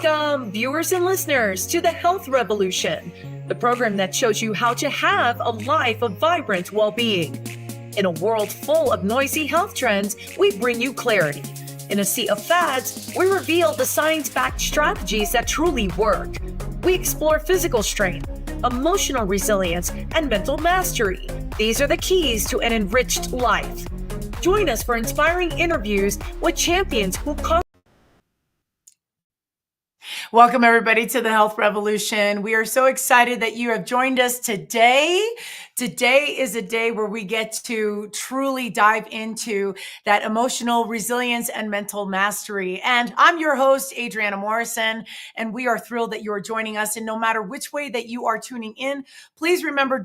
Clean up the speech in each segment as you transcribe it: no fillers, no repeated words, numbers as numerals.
Welcome, viewers and listeners, to the Health Revolution, the program that shows you how to have a life of vibrant well-being. In a world full of noisy health trends, we bring you clarity. In a sea of fads, we reveal the science-backed strategies that truly work. We explore physical strength, emotional resilience, and mental mastery. These are the keys to an enriched life. Join us for inspiring interviews with champions who Welcome, everybody, to the Health Revolution. We are so excited that you have joined us today. Today is a day where we get to truly dive into that emotional resilience and mental mastery. And I'm your host, Adriana Morrison, and we are thrilled that you are joining us. And no matter which way that you are tuning in, please remember,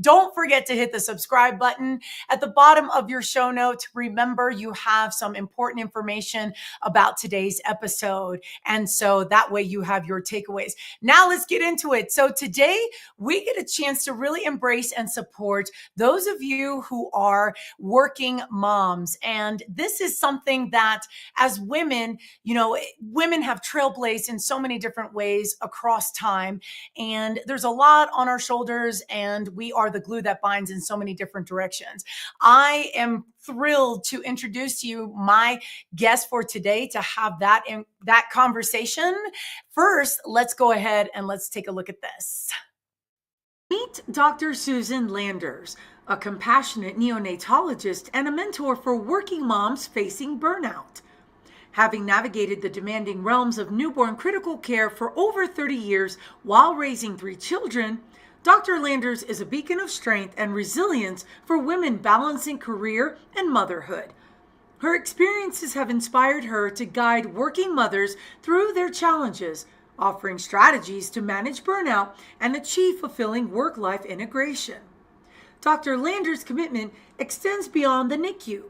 don't forget to hit the subscribe button at the bottom of your show notes. Remember, you have some important information about today's episode. And so that way you have your takeaways. Now let's get into it. So today we get a chance to really embrace and support those of you who are working moms. And this is something that as women, women have trailblazed in so many different ways across time. And there's a lot on our shoulders and we are the glue that binds in so many different directions. I am thrilled to introduce to you my guest for today to have that conversation. First, let's go ahead and let's take a look at this. Meet Dr. Susan Landers, a compassionate neonatologist and a mentor for working moms facing burnout. Having navigated the demanding realms of newborn critical care for over 30 years while raising 3 children, Dr. Landers is a beacon of strength and resilience for women balancing career and motherhood. Her experiences have inspired her to guide working mothers through their challenges, offering strategies to manage burnout and achieve fulfilling work-life integration. Dr. Landers' commitment extends beyond the NICU.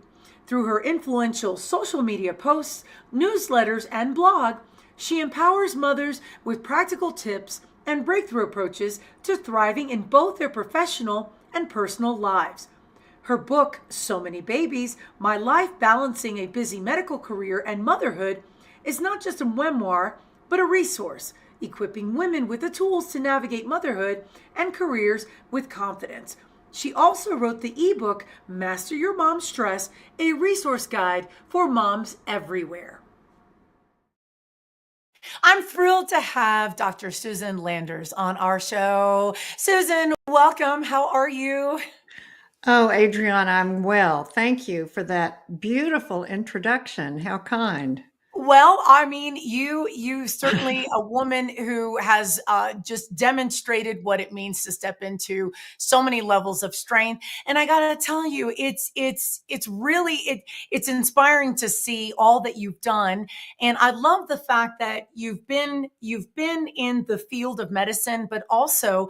Through her influential social media posts, newsletters, and blog, she empowers mothers with practical tips and breakthrough approaches to thriving in both their professional and personal lives. Her book, So Many Babies, My Life Balancing a Busy Medical Career and Motherhood, is not just a memoir, but a resource, equipping women with the tools to navigate motherhood and careers with confidence. She also wrote the ebook, Master Your Mom's Stress, a resource guide for moms everywhere. I'm thrilled to have Dr. Susan Landers on our show. Susan, welcome. How are you? Oh, Adriana, I'm well. Thank you for that beautiful introduction. How kind. Well, I mean, you certainly a woman who has just demonstrated what it means to step into so many levels of strength. And I gotta tell you, it's inspiring to see all that you've done. And I love the fact that you've been in the field of medicine, but also,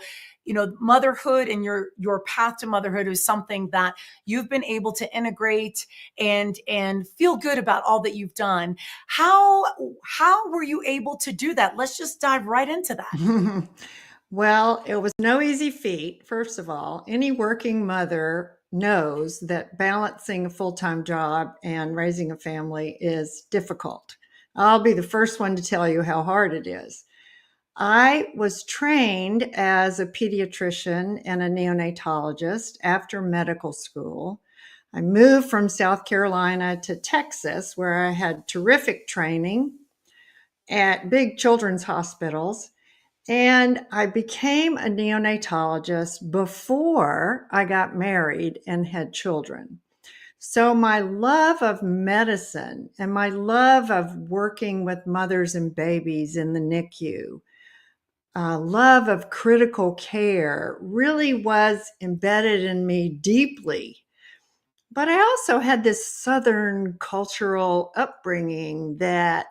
motherhood and your path to motherhood is something that you've been able to integrate and feel good about all that you've done. How were you able to do that? Let's just dive right into that. Well, it was no easy feat. First of all, any working mother knows that balancing a full-time job and raising a family is difficult. I'll be the first one to tell you how hard it is. I was trained as a pediatrician and a neonatologist after medical school. I moved from South Carolina to Texas, where I had terrific training at big children's hospitals. And I became a neonatologist before I got married and had children. So my love of medicine and my love of working with mothers and babies in the NICU, love of critical care really was embedded in me deeply. But I also had this Southern cultural upbringing that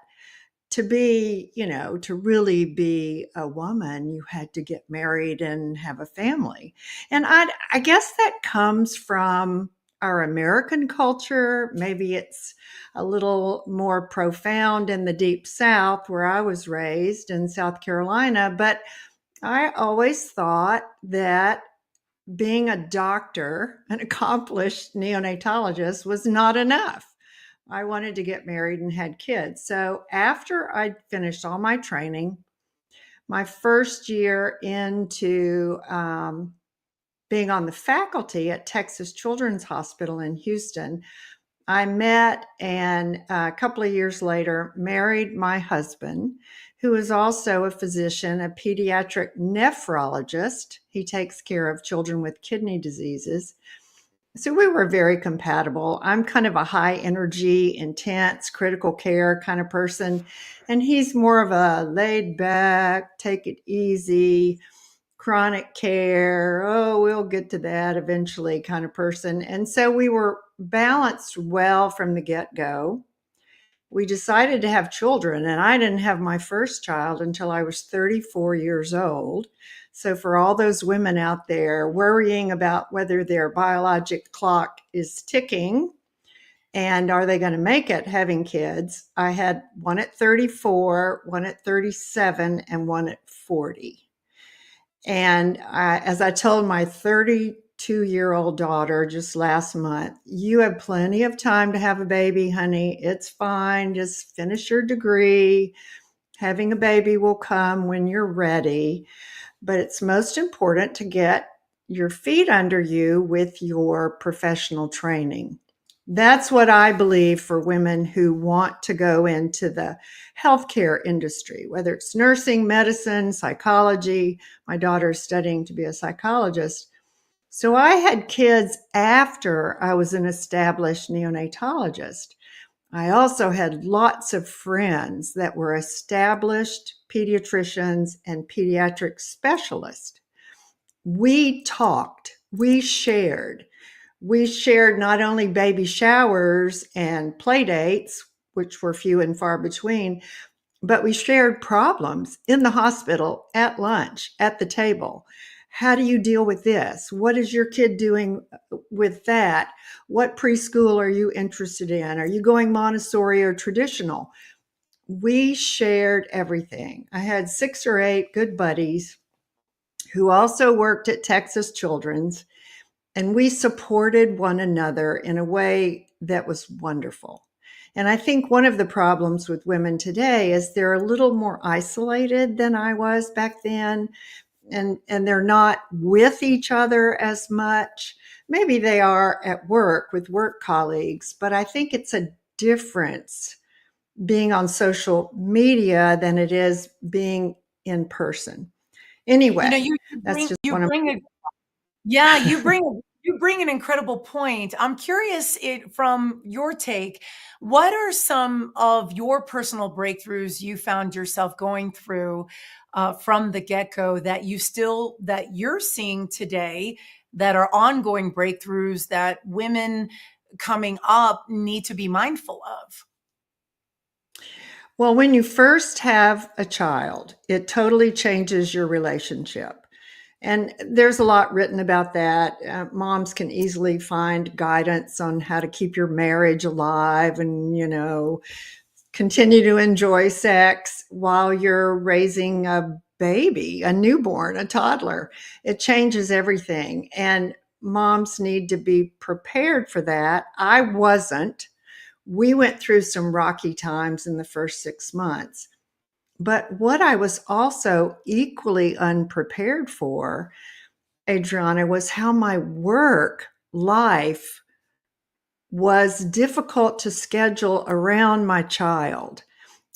to really be a woman, you had to get married and have a family. And I guess that comes from our American culture. Maybe it's a little more profound in the Deep South where I was raised in South Carolina. But I always thought that being a doctor, an accomplished neonatologist, was not enough. I wanted to get married and had kids. So after I finished all my training, my first year into being on the faculty at Texas Children's Hospital in Houston, I met and a couple of years later married my husband, who is also a physician, a pediatric nephrologist. He takes care of children with kidney diseases. So we were very compatible. I'm kind of a high energy, intense, critical care kind of person. And he's more of a laid back, take it easy, chronic care. Oh, we'll get to that eventually kind of person. And so we were balanced well from the get go. We decided to have children, and I didn't have my first child until I was 34 years old. So, for all those women out there worrying about whether their biologic clock is ticking and are they going to make it having kids, I had one at 34, one at 37, and one at 40. And as I told my 32-year-old daughter just last month, you have plenty of time to have a baby, honey. It's fine. Just finish your degree. Having a baby will come when you're ready. But it's most important to get your feet under you with your professional training. That's what I believe for women who want to go into the healthcare industry, whether it's nursing, medicine, psychology. My daughter is studying to be a psychologist. So I had kids after I was an established neonatologist. I also had lots of friends that were established pediatricians and pediatric specialists. We talked, we shared. We shared not only baby showers and play dates, which were few and far between, but we shared problems in the hospital, at lunch, at the table. How do you deal with this? What is your kid doing with that? What preschool are you interested in? Are you going Montessori or traditional? We shared everything. I had 6 or 8 good buddies who also worked at Texas Children's, and we supported one another in a way that was wonderful. And I think one of the problems with women today is they're a little more isolated than I was back then. And they're not with each other as much. Maybe they are at work with work colleagues, but I think it's a difference being on social media than it is being in person. Anyway, You that's bring just you one of bring a yeah, you bring an incredible point. I'm curious from your take, what are some of your personal breakthroughs you found yourself going through from the get-go that you're seeing today that are ongoing breakthroughs that women coming up need to be mindful of? Well, when you first have a child, it totally changes your relationship. And there's a lot written about that. Moms can easily find guidance on how to keep your marriage alive and, continue to enjoy sex while you're raising a baby, a newborn, a toddler. It changes everything. And moms need to be prepared for that. I wasn't. We went through some rocky times in the first 6 months. But what I was also equally unprepared for, Adriana, was how my work life was difficult to schedule around my child.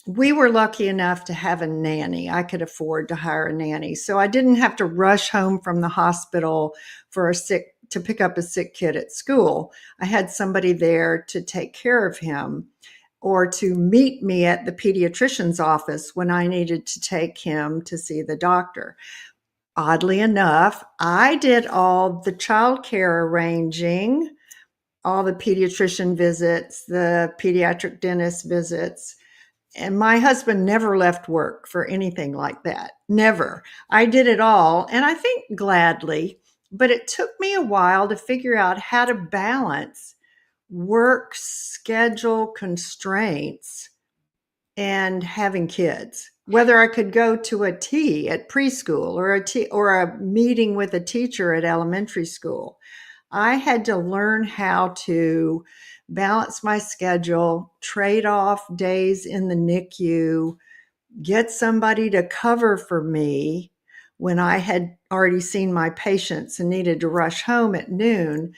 We were lucky enough to have a nanny. I could afford to hire a nanny. So I didn't have to rush home from the hospital to pick up a sick kid at school. I had somebody there to take care of him or to meet me at the pediatrician's office when I needed to take him to see the doctor. Oddly enough, I did all the childcare arranging, all the pediatrician visits, the pediatric dentist visits. And my husband never left work for anything like that. Never. I did it all, and I think gladly, but it took me a while to figure out how to balance work schedule constraints and having kids. Whether I could go to a tea at preschool or a meeting with a teacher at elementary school. I had to learn how to balance my schedule, trade off days in the NICU, get somebody to cover for me when I had already seen my patients and needed to rush home at noon.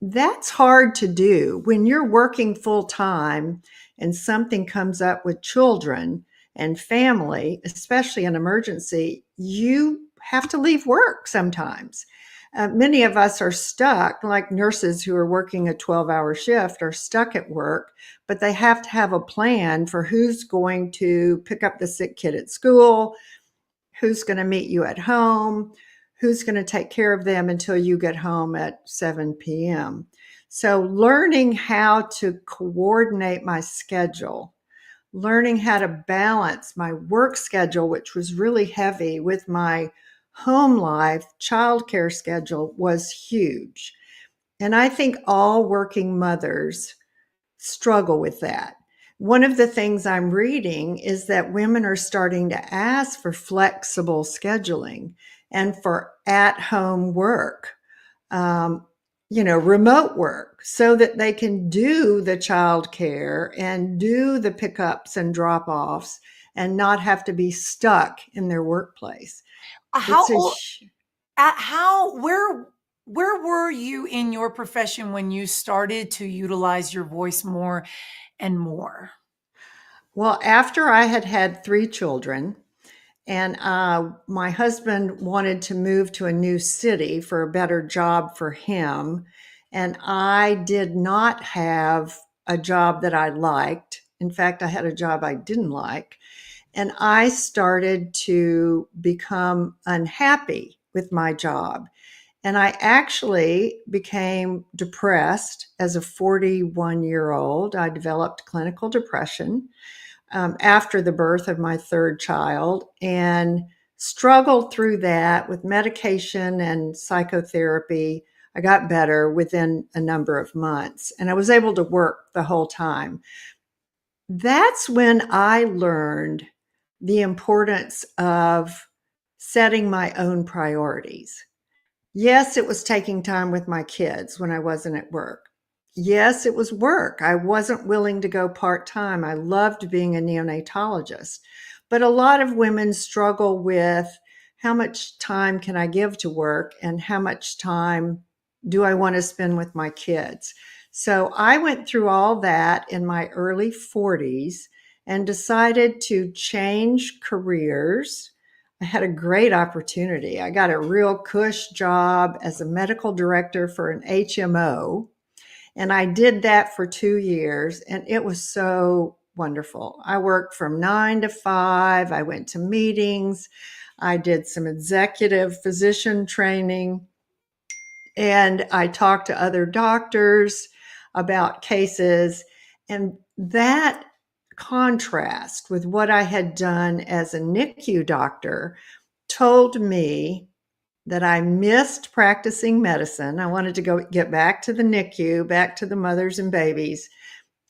That's hard to do when you're working full time and something comes up with children and family, especially an emergency. You have to leave work sometimes. Many of us are stuck, like nurses who are working a 12-hour shift are stuck at work, but they have to have a plan for who's going to pick up the sick kid at school, who's going to meet you at home, who's going to take care of them until you get home at 7 p.m. So, learning how to coordinate my schedule, learning how to balance my work schedule, which was really heavy, with my home life, childcare schedule was huge. And I think all working mothers struggle with that. One of the things I'm reading is that women are starting to ask for flexible scheduling and for at home work, um, remote work, so that they can do the childcare and do the pickups and drop offs and not have to be stuck in their workplace. How It's a old, at how, where were you in your profession when you started to utilize your voice more and more? Well, after I had had 3 children, and my husband wanted to move to a new city for a better job for him. And I did not have a job that I liked. In fact, I had a job I didn't like. And I started to become unhappy with my job. And I actually became depressed as a 41-year-old. I developed clinical depression after the birth of my third child, and struggled through that with medication and psychotherapy. I got better within a number of months, and I was able to work the whole time. That's when I learned the importance of setting my own priorities. Yes, it was taking time with my kids when I wasn't at work. Yes, it was work. I wasn't willing to go part time. I loved being a neonatologist. But a lot of women struggle with how much time can I give to work and how much time do I want to spend with my kids? So I went through all that in my early 40s and decided to change careers. I had a great opportunity. I got a real cush job as a medical director for an HMO. And I did that for 2 years, and it was so wonderful. I worked from 9 to 5. I went to meetings. I did some executive physician training, and I talked to other doctors about cases. And that contrast with what I had done as a NICU doctor told me that I missed practicing medicine. I wanted to go get back to the NICU, back to the mothers and babies,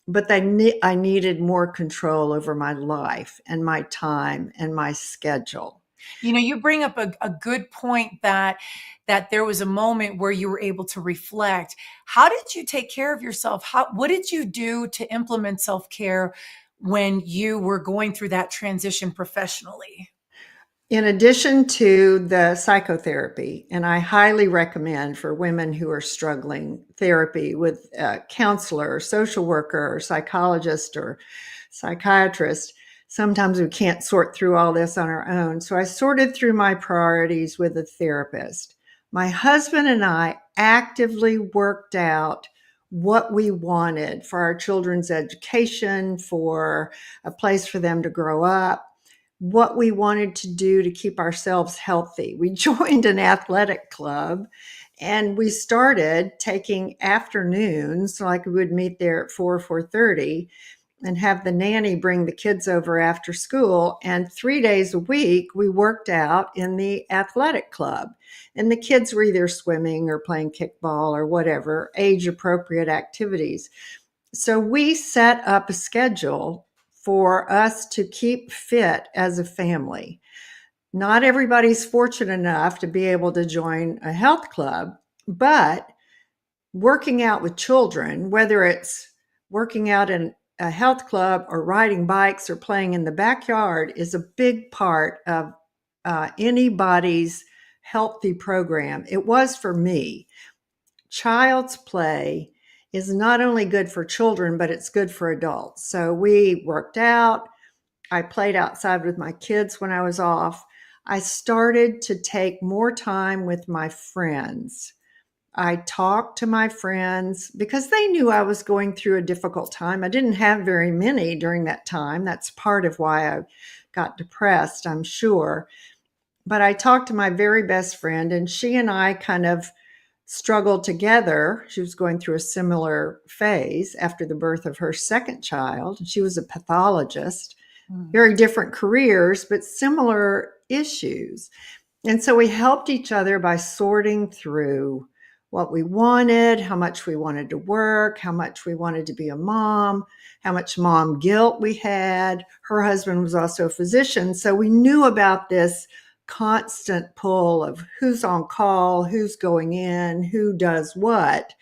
but I needed more control over my life and my time and my schedule. You bring up a good point, that there was a moment where you were able to reflect. How did you take care of yourself? What did you do to implement self-care when you were going through that transition professionally? In addition to the psychotherapy, and I highly recommend for women who are struggling, therapy with a counselor, or social worker, or psychologist, or psychiatrist. Sometimes we can't sort through all this on our own. So I sorted through my priorities with a therapist. My husband and I actively worked out what we wanted for our children's education, for a place for them to grow up, what we wanted to do to keep ourselves healthy. We joined an athletic club, and we started taking afternoons, like we would meet there at 4:30, and have the nanny bring the kids over after school. And 3 days a week, we worked out in the athletic club. And the kids were either swimming or playing kickball or whatever, age appropriate activities. So we set up a schedule for us to keep fit as a family. Not everybody's fortunate enough to be able to join a health club, but working out with children, whether it's working out in a health club or riding bikes or playing in the backyard, is a big part of anybody's healthy program. It was for me. Child's play is not only good for children, but it's good for adults. So we worked out. I played outside with my kids when I was off. I started to take more time with my friends. I talked to my friends because they knew I was going through a difficult time. I didn't have very many during that time. That's part of why I got depressed, I'm sure. But I talked to my very best friend, and she and I kind of struggled together. She was going through a similar phase after the birth of her second child. She was a pathologist, very different careers, but similar issues. And so we helped each other by sorting through what we wanted, how much we wanted to work, how much we wanted to be a mom, how much mom guilt we had. Her husband was also a physician, so we knew about this constant pull of who's on call, who's going in, who does what.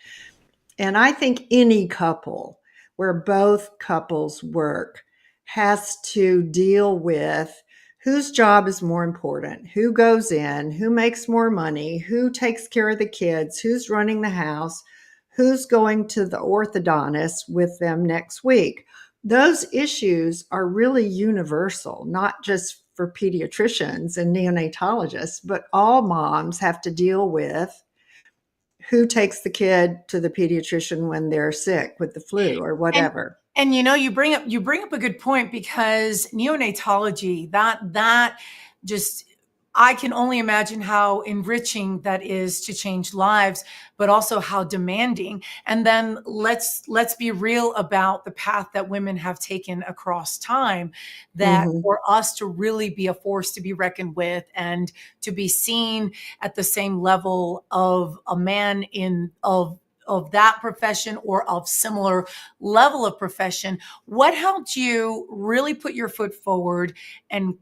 And I think any couple where both couples work has to deal with whose job is more important, who goes in, who makes more money, who takes care of the kids, who's running the house, who's going to the orthodontist with them next week. Those issues are really universal, not just for pediatricians and neonatologists, but all moms have to deal with who takes the kid to the pediatrician when they're sick with the flu or And whatever. and you bring up a good point, because neonatology, that just, I can only imagine how enriching that is to change lives, but also how demanding. And then let's be real about the path that women have taken across time, that Mm-hmm. for us to really be a force to be reckoned with and to be seen at the same level of a man of that profession or of similar level of profession, what helped you really put your foot forward and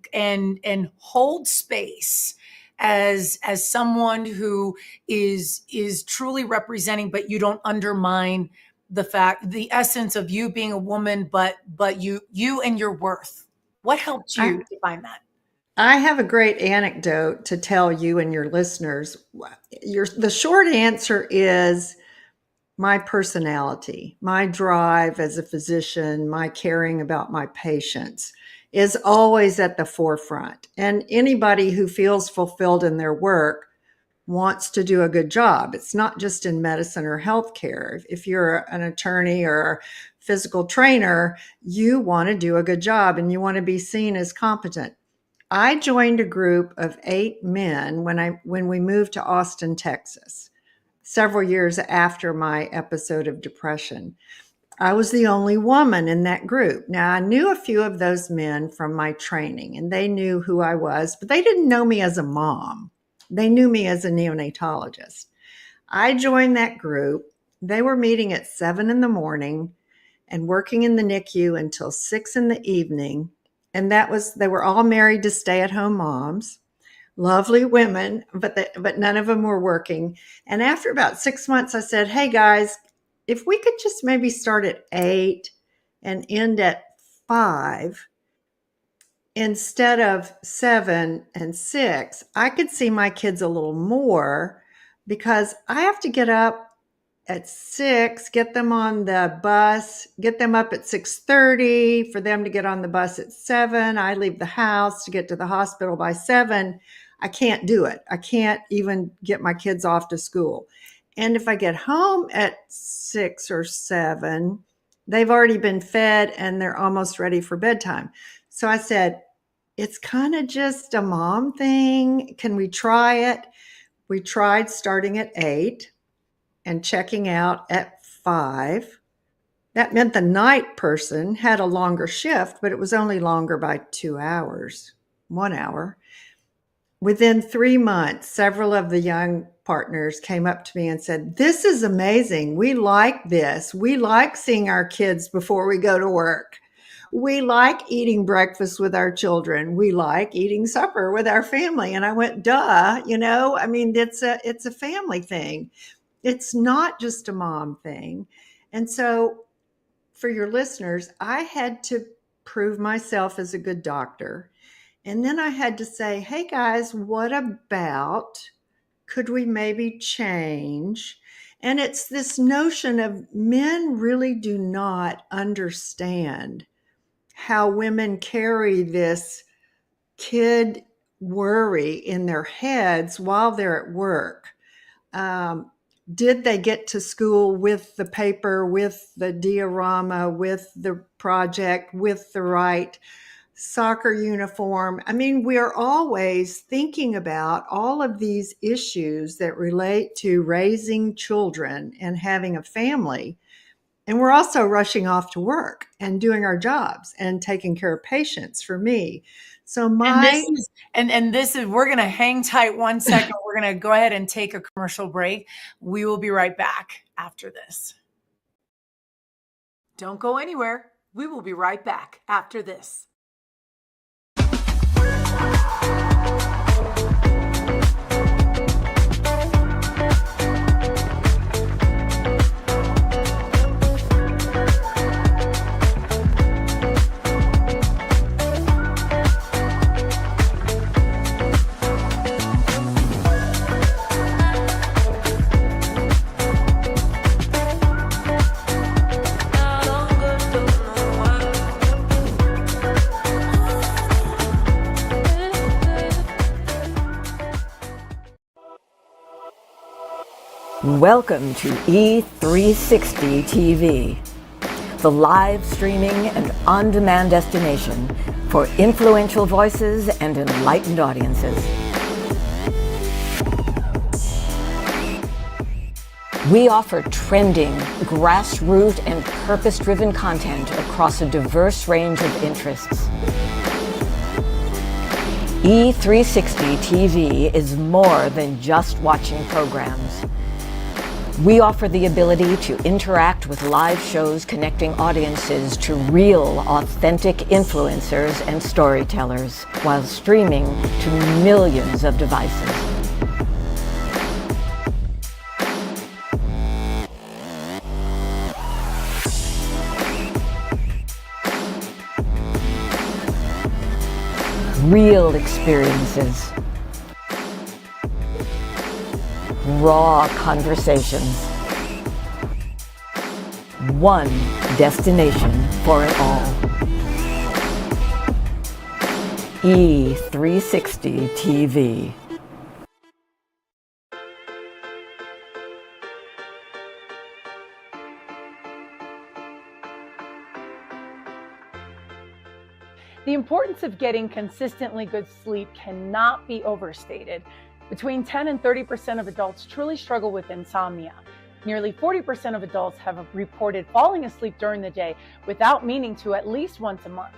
hold space as someone who is truly representing, but you don't undermine the essence of you being a woman, but you and your worth? What helped I, you to find that? I have a great anecdote to tell you and your listeners. The short answer is my personality, my drive as a physician, my caring about my patients is always at the forefront. And anybody who feels fulfilled in their work wants to do a good job. It's not just in medicine or healthcare. If you're an attorney or a physical trainer, you want to do a good job and you want to be seen as competent. I joined a group of 8 men when we moved to Austin, Texas, several years after my episode of depression. I was the only woman in that group. Now, I knew a few of those men from my training, and they knew who I was, but they didn't know me as a mom. They knew me as a neonatologist. I joined that group. They were meeting at 7 in the morning and working in the NICU until 6 in the evening. And they were all married to stay-at-home moms, lovely women, but none of them were working. And after about 6 months, I said, "Hey guys, if we could just maybe start at 8 and end at 5 instead of 7 and 6, I could see my kids a little more because I have to get up at 6, get them on the bus, get them up at 6:30 for them to get on the bus at 7. I leave the house to get to the hospital by 7. I can't do it. I can't even get my kids off to school. And if I get home at 6 or 7, they've already been fed and they're almost ready for bedtime." So I said, "It's kind of just a mom thing. Can we try it?" We tried starting at 8 and checking out at 5. That meant the night person had a longer shift, but it was only longer by 2 hours, 1 hour. Within 3 months, several of the young partners came up to me and said, "This is amazing. We like this. We like seeing our kids before we go to work. We like eating breakfast with our children. We like eating supper with our family." And I went, "Duh, I mean, it's a family thing." It's not just a mom thing. And so, for your listeners, I had to prove myself as a good doctor. And then I had to say, hey guys, what about could we maybe change? And it's this notion of men really do not understand how women carry this kid worry in their heads while they're at work. Um, did they get to school with the paper, with the diorama, with the project, with the right soccer uniform? I mean, we are always thinking about all of these issues that relate to raising children and having a family. And we're also rushing off to work and doing our jobs and taking care of patients for me. So And this my is and this is we're gonna hang tight one second. We're gonna go ahead and take a commercial break. We will be right back after this. Don't go anywhere. We will be right back after this. Welcome to E360 TV, the live streaming and on-demand destination for influential voices and enlightened audiences. We offer trending, grassroots, and purpose-driven content across a diverse range of interests. E360 TV is more than just watching programs. We offer the ability to interact with live shows connecting audiences to real, authentic influencers and storytellers while streaming to millions of devices. Real experiences. Raw conversations. One destination for it all. E360 TV. The importance of getting consistently good sleep cannot be overstated. Between 10 and 30% of adults truly struggle with insomnia. Nearly 40% of adults have reported falling asleep during the day without meaning to at least once a month.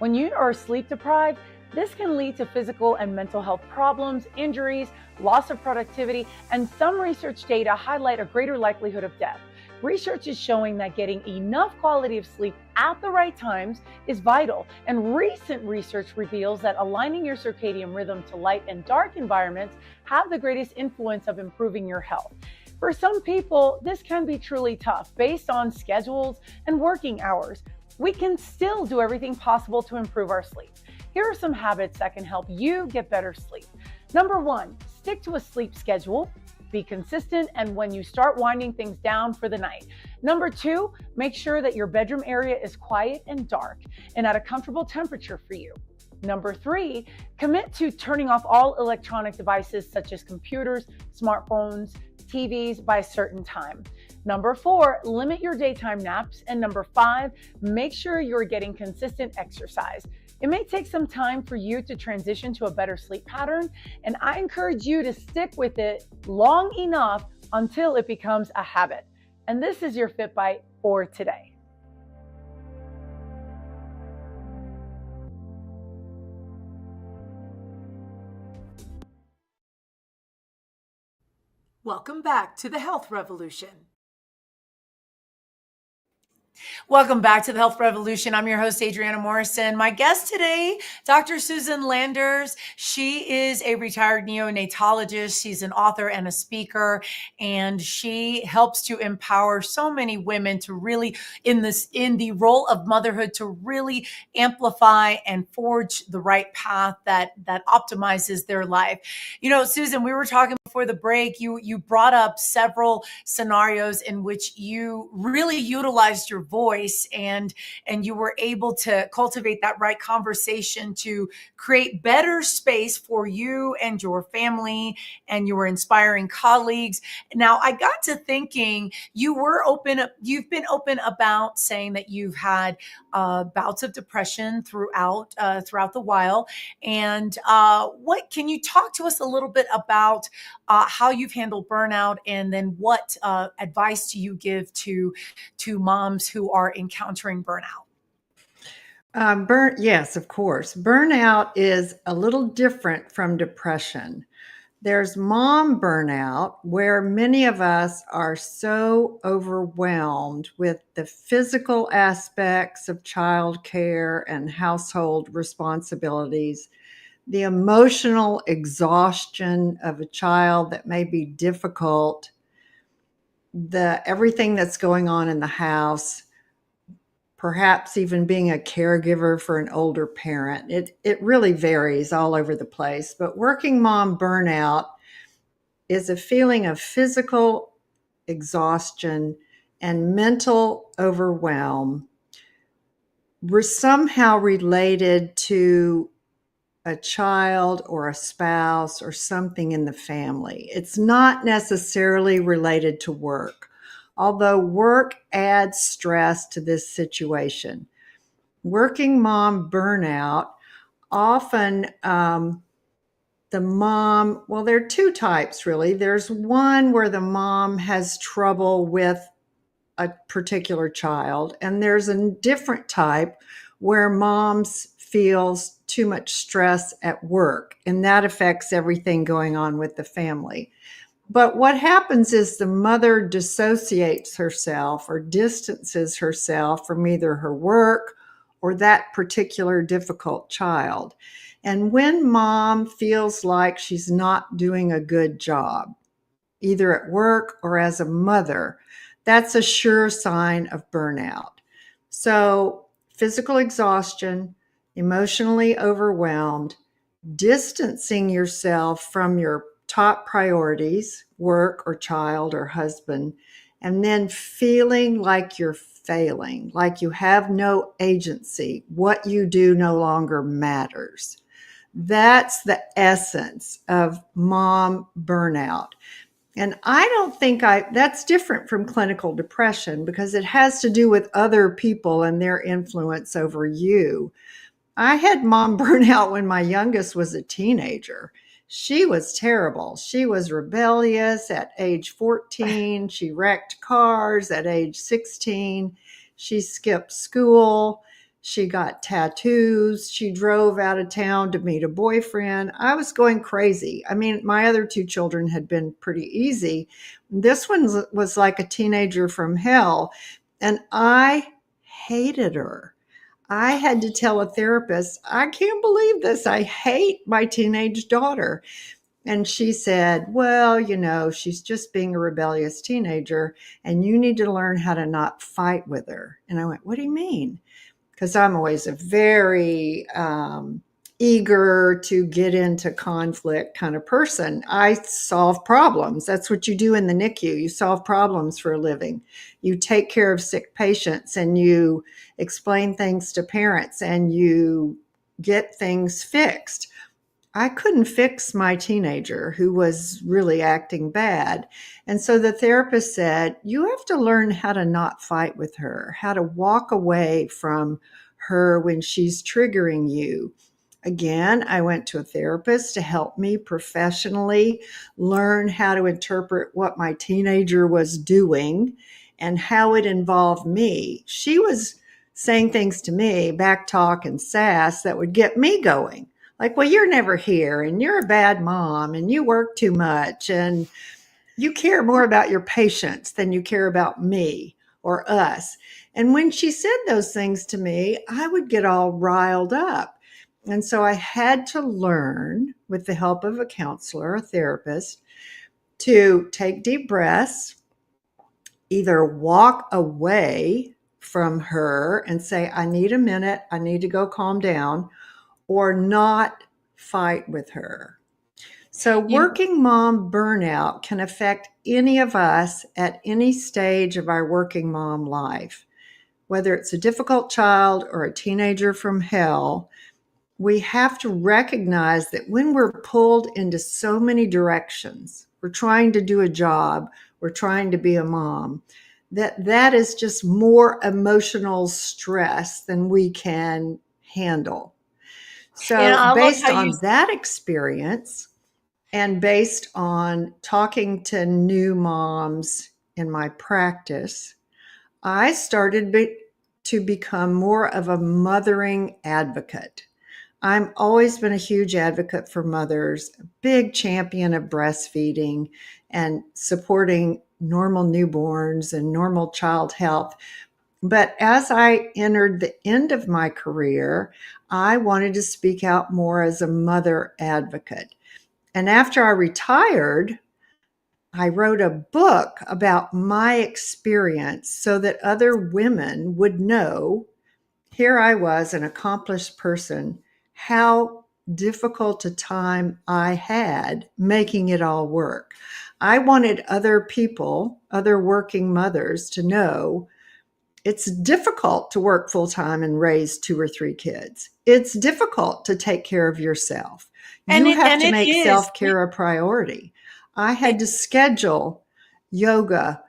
When you are sleep deprived, this can lead to physical and mental health problems, injuries, loss of productivity, and some research data highlight a greater likelihood of death. Research is showing that getting enough quality of sleep at the right times is vital, and recent research reveals that aligning your circadian rhythm to light and dark environments have the greatest influence of improving your health. For some people, this can be truly tough based on schedules and working hours. We can still do everything possible to improve our sleep. Here are some habits that can help you get better sleep. Number 1, stick to a sleep schedule. Be consistent and when you start winding things down for the night. Number 2, make sure that your bedroom area is quiet and dark and at a comfortable temperature for you. Number 3, commit to turning off all electronic devices such as computers, smartphones, TVs by a certain time. Number 4, limit your daytime naps. And number 5, make sure you're getting consistent exercise. It may take some time for you to transition to a better sleep pattern, and I encourage you to stick with it long enough until it becomes a habit. And this is your Fit Bite for today. Welcome back to the Health Revolution. Welcome back to the Health Revolution. I'm your host, Adriana Morrison. My guest today, Dr. Susan Landers. She is a retired neonatologist. She's an author and a speaker, and she helps to empower so many women to really, in the role of motherhood, to really amplify and forge the right path that optimizes their life. You know, Susan, we were talking before the break. You brought up several scenarios in which you really utilized your voice and you were able to cultivate that right conversation to create better space for you and your family and your inspiring colleagues. Now, I got to thinking, you've been open about saying that you've had bouts of depression throughout the while. And what can you talk to us a little bit about how you've handled burnout, and then what advice do you give to moms who are encountering burnout? Yes, of course. Burnout is a little different from depression. There's mom burnout, where many of us are so overwhelmed with the physical aspects of childcare and household responsibilities, the emotional exhaustion of a child that may be difficult, the everything that's going on in the house, perhaps even being a caregiver for an older parent. It really varies all over the place. But working mom burnout is a feeling of physical exhaustion and mental overwhelm. We're somehow related to a child or a spouse or something in the family. It's not necessarily related to work, although work adds stress to this situation. Working mom burnout, often the mom, well, there are two types really. There's one where the mom has trouble with a particular child, and there's a different type where moms feels too much stress at work, and that affects everything going on with the family. But what happens is the mother dissociates herself or distances herself from either her work or that particular difficult child. And when mom feels like she's not doing a good job, either at work or as a mother, that's a sure sign of burnout. So, physical exhaustion, emotionally overwhelmed, distancing yourself from your top priorities, work or child or husband, and then feeling like you're failing, like you have no agency. What you do no longer matters. That's the essence of mom burnout. And I don't think that's different from clinical depression because it has to do with other people and their influence over you. I had mom burnout when my youngest was a teenager. She was terrible. She was rebellious at age 14. She wrecked cars at age 16. She skipped school. She got tattoos. She drove out of town to meet a boyfriend. I was going crazy. I mean, my other two children had been pretty easy. This one was like a teenager from hell, and I hated her. I had to tell a therapist, I can't believe this. I hate my teenage daughter. And she said, well, you know, she's just being a rebellious teenager, and you need to learn how to not fight with her. And I went, what do you mean? Because I'm always a very eager to get into conflict kind of person. I solve problems. That's what you do in the NICU. You solve problems for a living. You take care of sick patients, and you explain things to parents, and you get things fixed. I couldn't fix my teenager who was really acting bad. And so the therapist said, you have to learn how to not fight with her, how to walk away from her when she's triggering you. Again, I went to a therapist to help me professionally learn how to interpret what my teenager was doing and how it involved me. She was saying things to me, back talk and sass, that would get me going. Like, well, you're never here, and you're a bad mom, and you work too much, and you care more about your patients than you care about me. or us. And when she said those things to me, I would get all riled up. And so I had to learn, with the help of a counselor, a therapist, to take deep breaths, either walk away from her and say, I need a minute, I need to go calm down, or not fight with her. So working mom burnout can affect any of us at any stage of our working mom life. Whether it's a difficult child or a teenager from hell, we have to recognize that when we're pulled into so many directions, we're trying to do a job, we're trying to be a mom, that is just more emotional stress than we can handle. So based on that experience, and based on talking to new moms in my practice, I started to become more of a mothering advocate. I've always been a huge advocate for mothers, a big champion of breastfeeding and supporting normal newborns and normal child health. But as I entered the end of my career, I wanted to speak out more as a mother advocate. And after I retired, I wrote a book about my experience so that other women would know, here I was, an accomplished person, how difficult a time I had making it all work. I wanted other people, other working mothers, to know it's difficult to work full time and raise 2 or 3 kids. It's difficult to take care of yourself. You have to make self-care a priority. I had to schedule yoga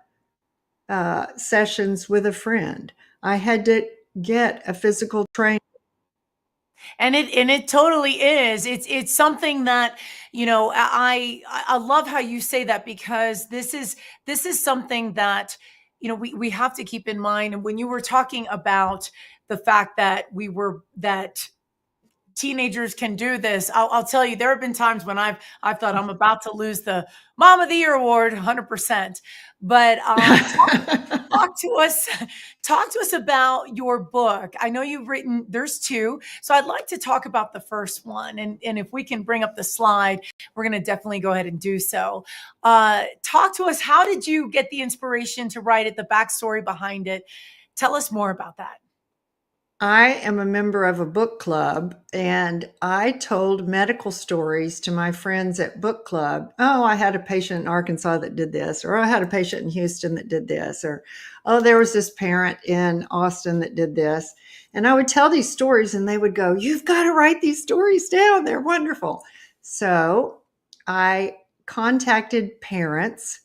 sessions with a friend. I had to get a physical trainer. And it totally is. It's something that, I love how you say that, because this is something that, we have to keep in mind. And when you were talking about the fact that that teenagers can do this, I'll tell you, there have been times when I've thought I'm about to lose the Mom of the Year award, 100%. But talk to us about your book. I know you've written, there's 2, so I'd like to talk about the first one, and if we can bring up the slide, we're going to definitely go ahead and do so. Talk to us. How did you get the inspiration to write it? The backstory behind it. Tell us more about that. I am a member of a book club, and I told medical stories to my friends at book club. Oh, I had a patient in Arkansas that did this, or I had a patient in Houston that did this, or, oh, there was this parent in Austin that did this. And I would tell these stories and they would go, you've got to write these stories down. They're wonderful. So I contacted parents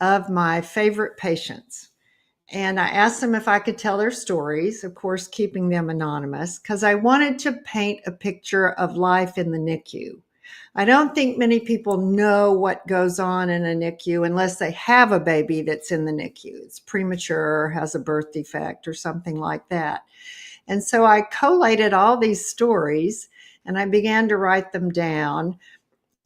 of my favorite patients. And I asked them if I could tell their stories, of course, keeping them anonymous, because I wanted to paint a picture of life in the NICU. I don't think many people know what goes on in a NICU unless they have a baby that's in the NICU. It's premature, has a birth defect, or something like that. And so I collated all these stories and I began to write them down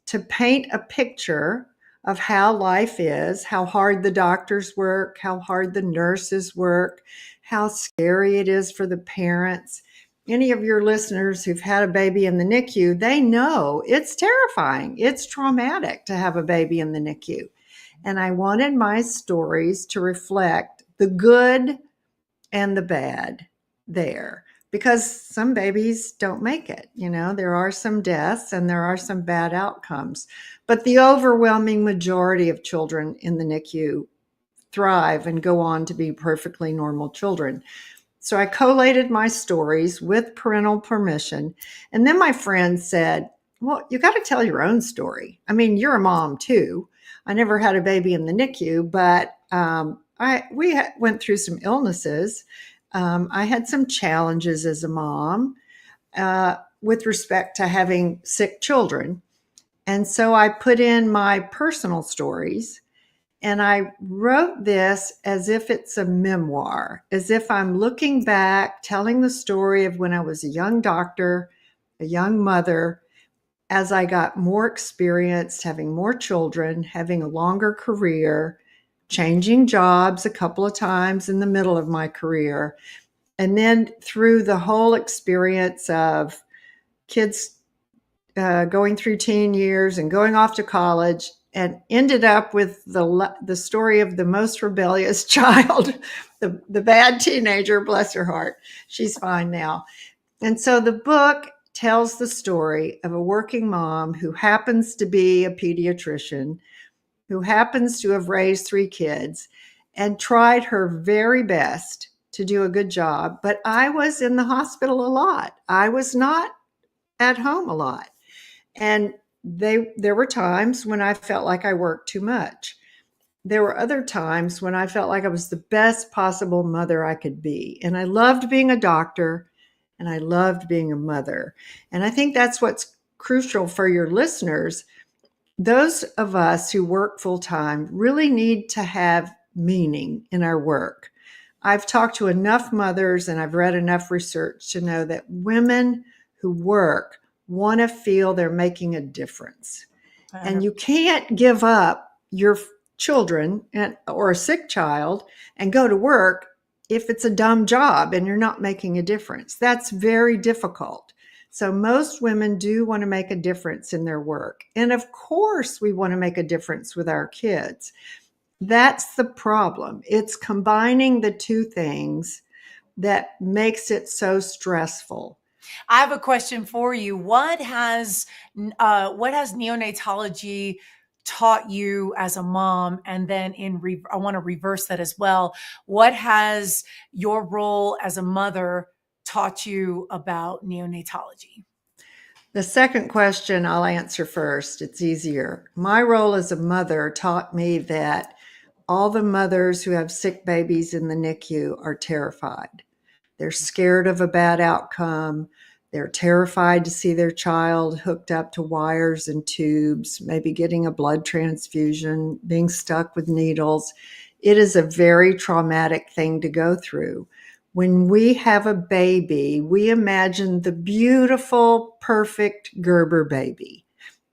to paint a picture of how life is, how hard the doctors work, how hard the nurses work, how scary it is for the parents. Any of your listeners who've had a baby in the NICU, they know it's terrifying. It's traumatic to have a baby in the NICU. And I wanted my stories to reflect the good and the bad there, because some babies don't make it. There are some deaths and there are some bad outcomes, but the overwhelming majority of children in the NICU thrive and go on to be perfectly normal children. So I collated my stories with parental permission. And then my friend said, well, you got to tell your own story. I mean, you're a mom too. I never had a baby in the NICU, but we went through some illnesses. I had some challenges as a mom with respect to having sick children. And so I put in my personal stories, and I wrote this as if it's a memoir, as if I'm looking back, telling the story of when I was a young doctor, a young mother, as I got more experience, having more children, having a longer career, changing jobs a couple of times in the middle of my career. And then through the whole experience of kids going through teen years and going off to college, and ended up with the story of the most rebellious child, the bad teenager, bless her heart. She's fine now. And so the book tells the story of a working mom who happens to be a pediatrician, who happens to have raised 3 kids and tried her very best to do a good job. But I was in the hospital a lot. I was not at home a lot. And there were times when I felt like I worked too much. There were other times when I felt like I was the best possible mother I could be. And I loved being a doctor, and I loved being a mother. And I think that's what's crucial for your listeners. Those of us who work full time really need to have meaning in our work. I've talked to enough mothers and I've read enough research to know that women who work want to feel they're making a difference. And you can't give up your children or a sick child and go to work if it's a dumb job and you're not making a difference. That's very difficult. So most women do want to make a difference in their work. And of course, we want to make a difference with our kids. That's the problem. It's combining the two things that makes it so stressful. I have a question for you. What has neonatology taught you as a mom? And then I want to reverse that as well. What has your role as a mother taught you about neonatology? The second question I'll answer first. It's easier. My role as a mother taught me that all the mothers who have sick babies in the NICU are terrified. They're scared of a bad outcome. They're terrified to see their child hooked up to wires and tubes, maybe getting a blood transfusion, being stuck with needles. It is a very traumatic thing to go through. When we have a baby, we imagine the beautiful, perfect Gerber baby.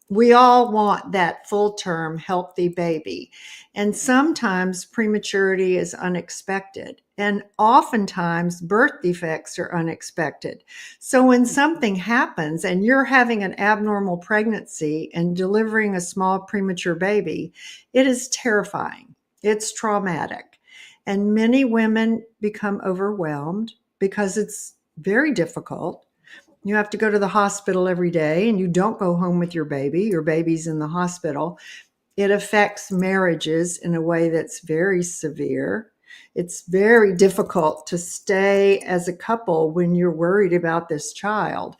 We all want that full-term, healthy baby. And sometimes prematurity is unexpected. And oftentimes birth defects are unexpected. So when something happens and you're having an abnormal pregnancy and delivering a small premature baby, it is terrifying. It's traumatic. And many women become overwhelmed because it's very difficult. You have to go to the hospital every day and you don't go home with your baby. Your baby's in the hospital. It affects marriages in a way that's very severe. It's very difficult to stay as a couple when you're worried about this child.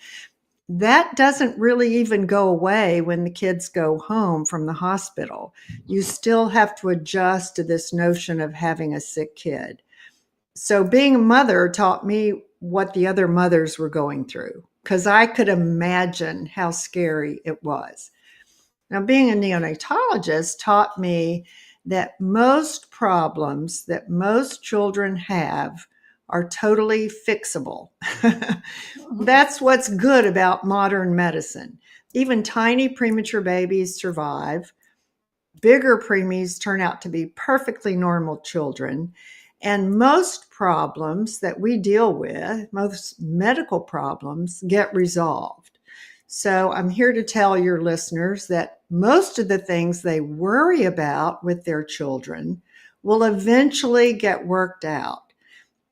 That doesn't really even go away when the kids go home from the hospital. You still have to adjust to this notion of having a sick kid. So being a mother taught me what the other mothers were going through, because I could imagine how scary it was. Now, being a neonatologist taught me that most problems that most children have are totally fixable. That's what's good about modern medicine. Even tiny premature babies survive. Bigger preemies turn out to be perfectly normal children. And most problems that we deal with, most medical problems, get resolved. So I'm here to tell your listeners that most of the things they worry about with their children will eventually get worked out.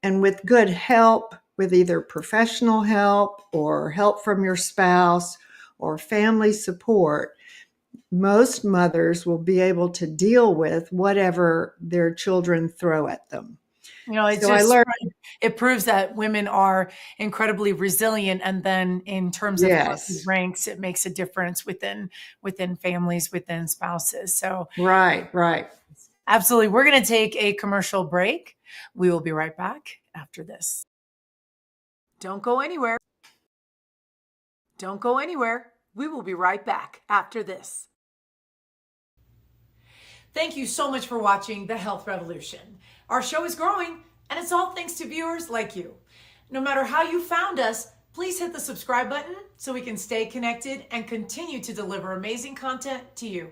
And with good help, with either professional help or help from your spouse or family support, most mothers will be able to deal with whatever their children throw at them. It proves that women are incredibly resilient. And then in terms of ranks, it makes a difference within families, within spouses. So right. Absolutely. We're going to take a commercial break. We will be right back after this. Don't go anywhere. Don't go anywhere. We will be right back after this. Thank you so much for watching The Health Revolution. Our show is growing, and it's all thanks to viewers like you. No matter how you found us, please hit the subscribe button so we can stay connected and continue to deliver amazing content to you.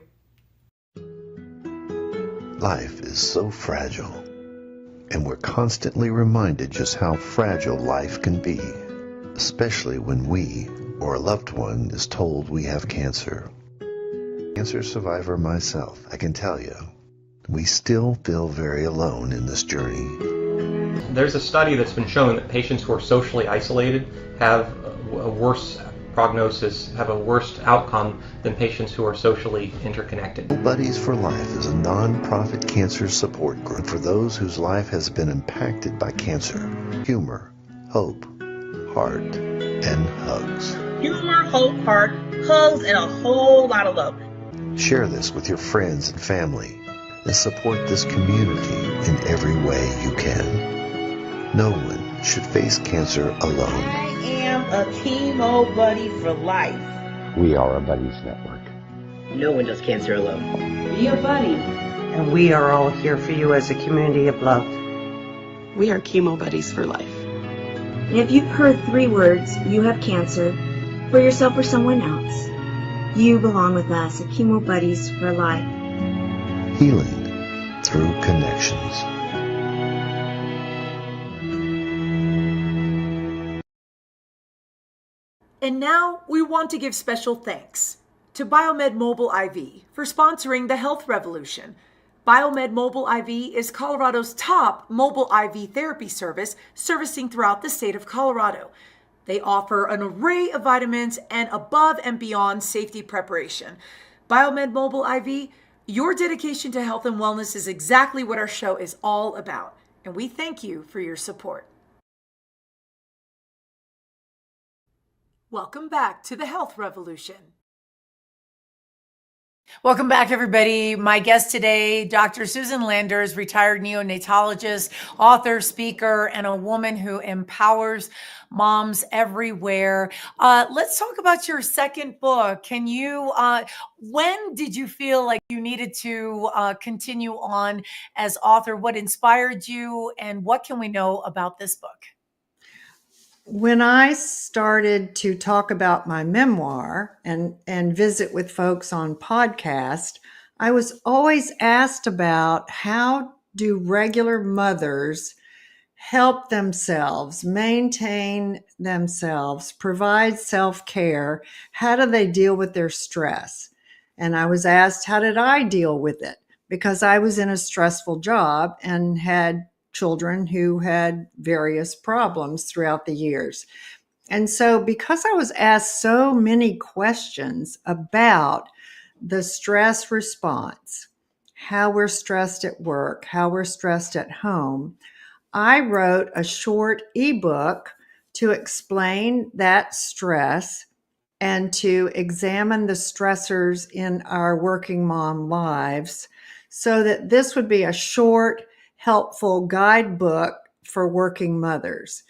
Life is so fragile, and we're constantly reminded just how fragile life can be, especially when we or a loved one is told we have cancer. Cancer survivor myself, I can tell you, we still feel very alone in this journey. There's a study that's been shown that patients who are socially isolated have a worse prognosis, have a worse outcome than patients who are socially interconnected. Buddies for Life is a non-profit cancer support group for those whose life has been impacted by cancer. Humor, hope, heart, and hugs. Humor, hope, heart, hugs, and a whole lot of love. Share this with your friends and family and support this community in every way you can. No one should face cancer alone. I am a chemo buddy for life. We are a buddies network. No one does cancer alone. Be a buddy. And we are all here for you as a community of love. We are chemo buddies for life. And if you've heard 3 words, you have cancer, for yourself or someone else, you belong with us at Chemo Buddies for Life. Healing through connections. And now we want to give special thanks to Biomed Mobile IV for sponsoring the Health Revolution. Biomed Mobile IV is Colorado's top mobile IV therapy service, servicing throughout the state of Colorado. They offer an array of vitamins and above and beyond safety preparation. Biomed Mobile IV, your dedication to health and wellness is exactly what our show is all about. And we thank you for your support. Welcome back to the Health Revolution. Welcome back, everybody. My guest today, Dr. Susan Landers, retired neonatologist, author, speaker, and a woman who empowers moms everywhere. Let's talk about your second book. Can you, when did you feel like you needed to continue on as author? What inspired you, and what can we know about this book? When I started to talk about my memoir and visit with folks on podcast, I was always asked about how do regular mothers help themselves, maintain themselves, provide self-care? How do they deal with their stress? And I was asked, how did I deal with it? Because I was in a stressful job and had children who had various problems throughout the years. And so because I was asked so many questions about the stress response, how we're stressed at work, how we're stressed at home, I wrote a short ebook to explain that stress and to examine the stressors in our working mom lives, so that this would be a short, helpful guidebook for working mothers.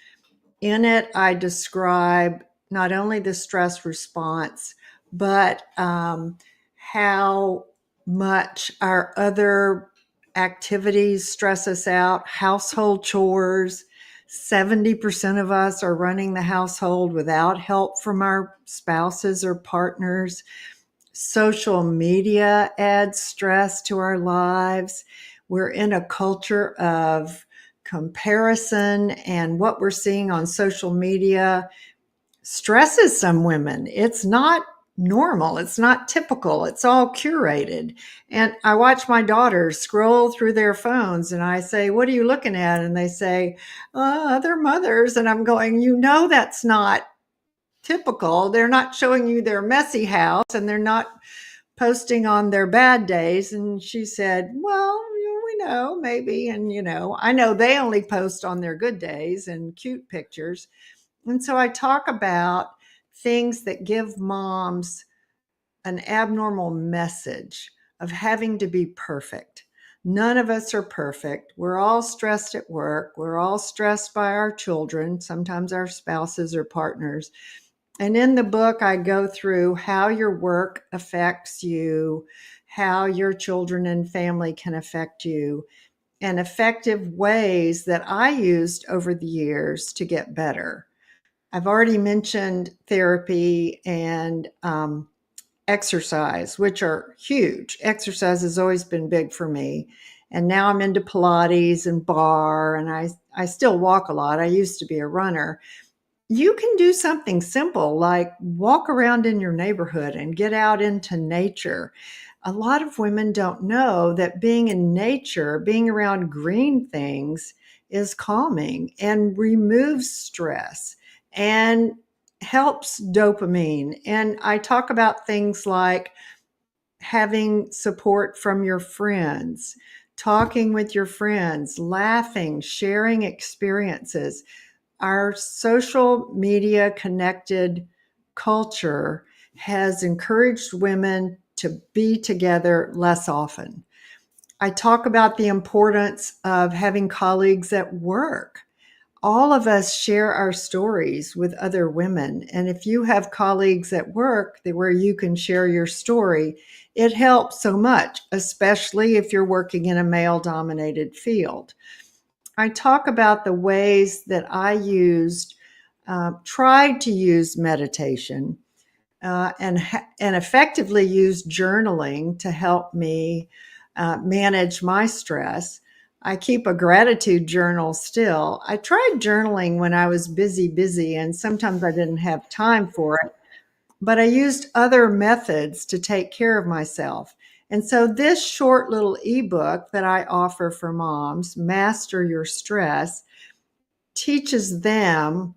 In it, I describe not only the stress response, but how much our other activities stress us out. Household chores, 70% of us are running the household without help from our spouses or partners. Social media adds stress to our lives. We're in a culture of comparison, and what we're seeing on social media stresses some women. It's not normal. It's not typical. It's all curated. And I watch my daughters scroll through their phones and I say, what are you looking at? And they say, other mothers. And I'm going, that's not typical. They're not showing you their messy house and they're not posting on their bad days. And she said, well, we know maybe. And, I know they only post on their good days and cute pictures. And so I talk about things that give moms an abnormal message of having to be perfect. None of us are perfect. We're all stressed at work. We're all stressed by our children, sometimes our spouses or partners. And in the book, I go through how your work affects you, how your children and family can affect you, and effective ways that I used over the years to get better. I've already mentioned therapy and exercise, which are huge. Exercise has always been big for me. And now I'm into Pilates and bar, and I still walk a lot. I used to be a runner. You can do something simple like walk around in your neighborhood and get out into nature. A lot of women don't know that being in nature, being around green things, is calming and removes stress and helps dopamine. And I talk about things like having support from your friends, talking with your friends, laughing, sharing experiences. Our social media connected culture has encouraged women to be together less often. I talk about the importance of having colleagues at work. All of us share our stories with other women. And if you have colleagues at work where you can share your story, it helps so much, especially if you're working in a male dominated field. I talk about the ways that I tried to use meditation and effectively use journaling to help me manage my stress. I keep a gratitude journal still. I tried journaling when I was busy, and sometimes I didn't have time for it, but I used other methods to take care of myself. And so this short little ebook that I offer for moms, Master Your Stress, teaches them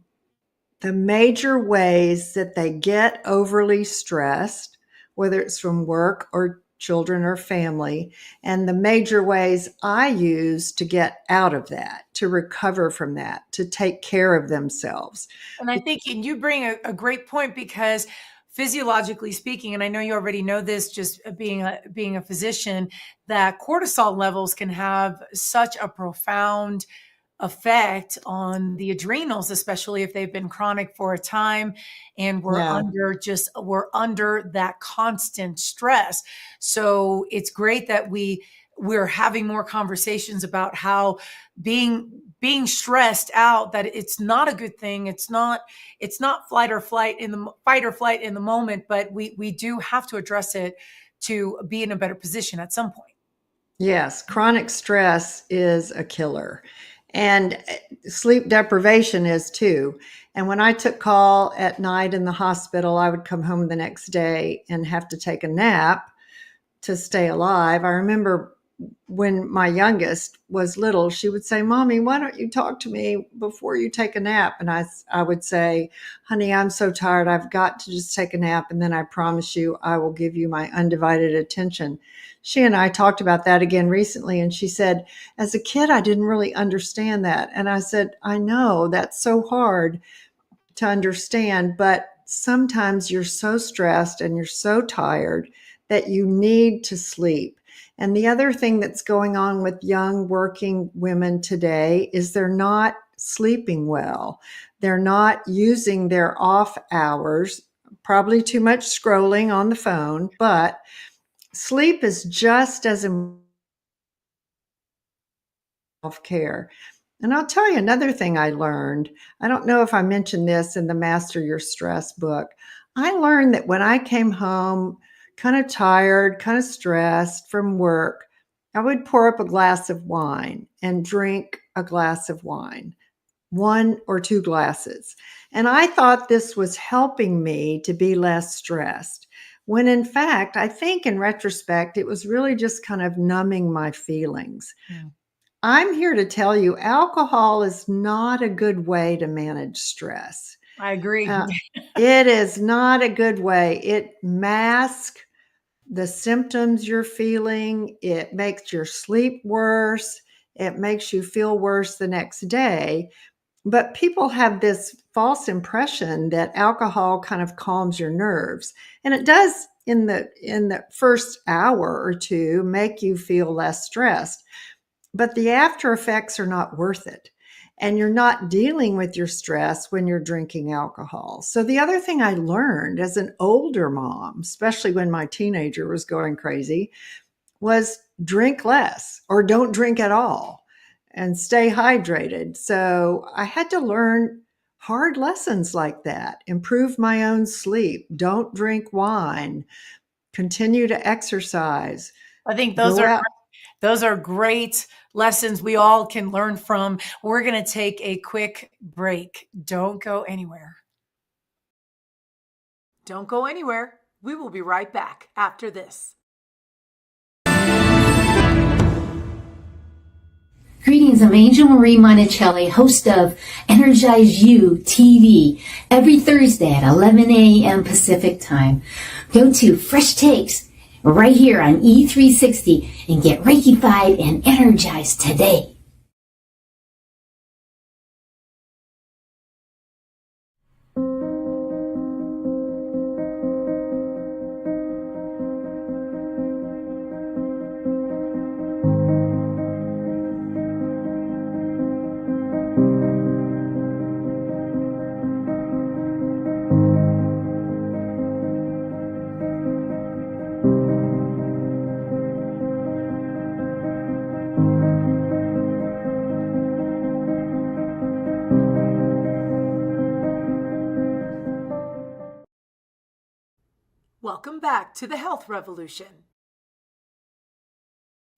the major ways that they get overly stressed, whether it's from work or children or family, and the major ways I use to get out of that, to recover from that, to take care of themselves. And I think you bring a great point, because physiologically speaking, and I know you already know this, just being a physician, that cortisol levels can have such a profound effect on the adrenals, especially if they've been chronic for a time and we're under that constant stress. So it's great that we're having more conversations about how being stressed out, that it's not a good thing. It's not fight or flight in the moment, but we do have to address it to be in a better position at some point. Yes, chronic stress is a killer. And sleep deprivation is too. And when I took call at night in the hospital, I would come home the next day and have to take a nap to stay alive. I remember when my youngest was little, she would say, "Mommy, why don't you talk to me before you take a nap?" And I would say, "Honey, I'm so tired. I've got to just take a nap. And then I promise you, I will give you my undivided attention." She and I talked about that again recently. And she said, "As a kid, I didn't really understand that." And I said, "I know that's so hard to understand, but sometimes you're so stressed and you're so tired that you need to sleep." And the other thing that's going on with young working women today is they're not sleeping well. They're not using their off hours, probably too much scrolling on the phone, but sleep is just as important as self-care. And I'll tell you another thing I learned. I don't know if I mentioned this in the Master Your Stress book. I learned that when I came home kind of tired, kind of stressed from work, I would pour up a glass of wine and drink a glass of wine, 1 or 2 glasses. And I thought this was helping me to be less stressed, when in fact, I think in retrospect, it was really just kind of numbing my feelings. Yeah. I'm here to tell you, alcohol is not a good way to manage stress. I agree. It is not a good way. It masks the symptoms you're feeling. It makes your sleep worse. It makes you feel worse the next day. But people have this false impression that alcohol kind of calms your nerves. And it does in the first hour or two make you feel less stressed. But the after effects are not worth it. And you're not dealing with your stress when you're drinking alcohol. So the other thing I learned as an older mom, especially when my teenager was going crazy, was drink less or don't drink at all and stay hydrated. So I had to learn hard lessons like that, improve my own sleep, don't drink wine, continue to exercise. I think those are Those are great lessons we all can learn from. We're going to take a quick break. Don't go anywhere. Don't go anywhere. We will be right back after this. Greetings, I'm Angel Marie Monticelli, host of Energize You TV, every Thursday at 11 a.m. Pacific Time. Go to Fresh Takes right here on E360 and get Reikified and energized today. Welcome back to the Health Revolution.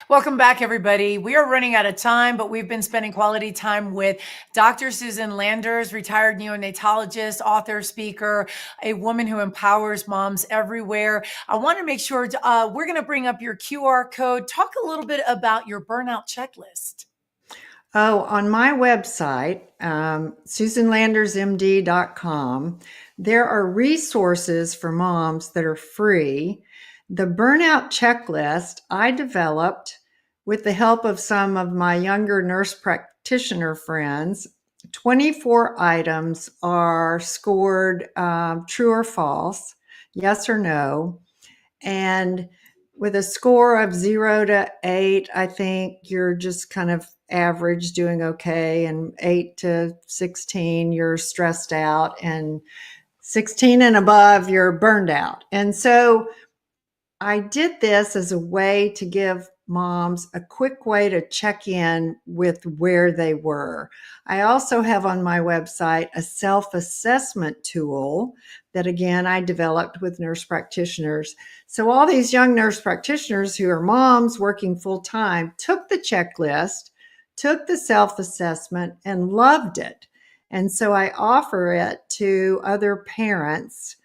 Welcome back, everybody. We are running out of time, but we've been spending quality time with Dr. Susan Landers, retired neonatologist, author, speaker, a woman who empowers moms everywhere. I want to make sure we're going to bring up your QR code. Talk a little bit about your burnout checklist. Oh, on my website, susanlandersmd.com, there are resources for moms that are free. The burnout checklist I developed with the help of some of my younger nurse practitioner friends. 24 items are scored true or false, yes or no. And with a score of 0 to 8, I think you're just kind of average, doing okay. And 8 to 16, you're stressed out. And 16 and above, you're burned out. And so I did this as a way to give moms a quick way to check in with where they were. I also have on my website a self-assessment tool that, again, I developed with nurse practitioners. So all these young nurse practitioners who are moms working full-time took the checklist, took the self-assessment, and loved it. And so I offer it to other parents.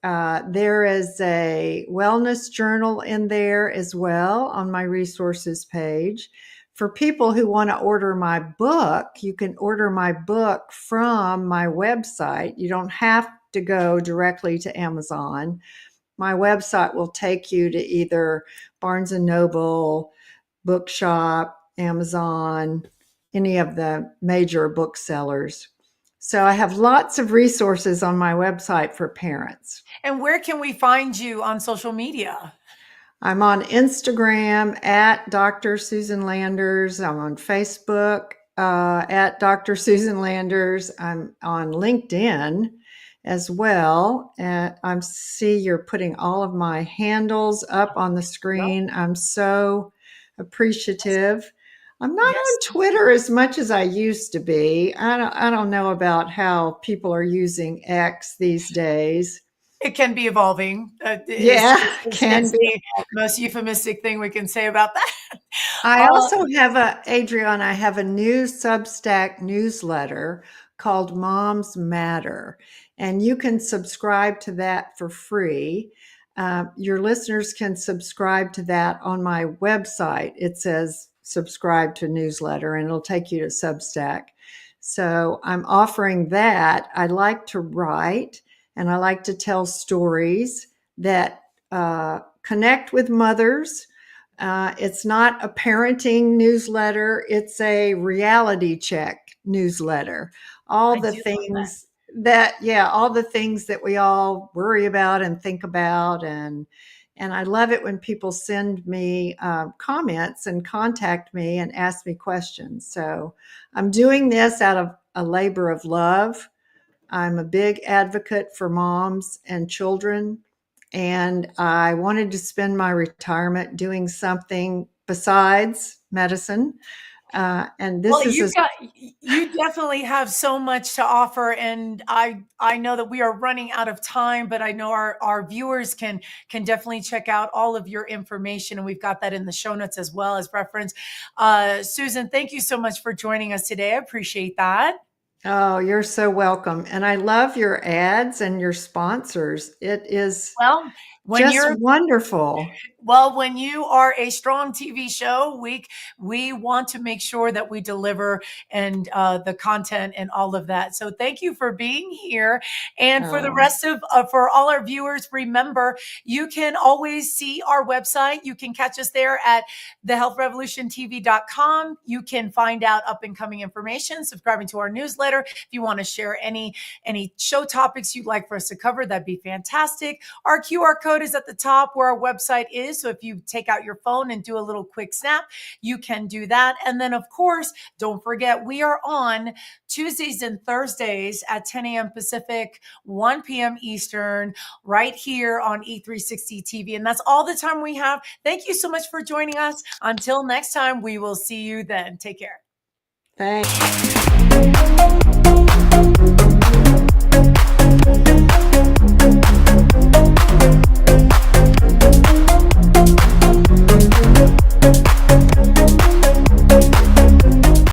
There is a wellness journal in there as well on my resources page. For people who want to order my book, you can order my book from my website. You don't have to go directly to Amazon. My website will take you to either Barnes & Noble, Bookshop, Amazon, any of the major booksellers. So I have lots of resources on my website for parents. And where can we find you on social media? I'm on Instagram at Dr. Susan Landers. I'm on Facebook at Dr. Susan Landers. I'm on LinkedIn as well. And I see you're putting all of my handles up on the screen. I'm so appreciative. I'm not on Twitter as much as I used to be. I don't know about how people are using X these days. It can be evolving. Can be. The most euphemistic thing we can say about that. I also have Adrienne, I have a new Substack newsletter called Moms Matter, and you can subscribe to that for free. Your listeners can subscribe to that on my website. It says subscribe to newsletter, and it'll take you to Substack. So I'm offering that. I like to write, and I like to tell stories that connect with mothers. It's not a parenting newsletter. It's a reality check newsletter. All the things all the things that we all worry about and think about. And I love it when people send me comments and contact me and ask me questions. So I'm doing this out of a labor of love. I'm a big advocate for moms and children. And I wanted to spend my retirement doing something besides medicine. And this You definitely have so much to offer, and I know that we are running out of time, but I know our viewers can definitely check out all of your information, and we've got that in the show notes as well as reference. Susan, thank you so much for joining us today. I appreciate that. Oh, you're so welcome. And I love your ads and your sponsors. It is just wonderful. Well, when you are a strong TV show, we want to make sure that we deliver and the content and all of that. So thank you for being here. And for the rest of for all our viewers, remember you can always see our website. You can catch us there at thehealthrevolutiontv.com. You can find out up and coming information, subscribing to our newsletter. If you want to share any show topics you'd like for us to cover, that'd be fantastic. Our QR code is at the top where our website is. So if you take out your phone and do a little quick snap, you can do that. And then, of course, don't forget, we are on Tuesdays and Thursdays at 10 a.m. Pacific, 1 p.m. Eastern, right here on E360 TV. And that's all the time we have. Thank you so much for joining us. Until next time, we will see you then. Take care. Thanks.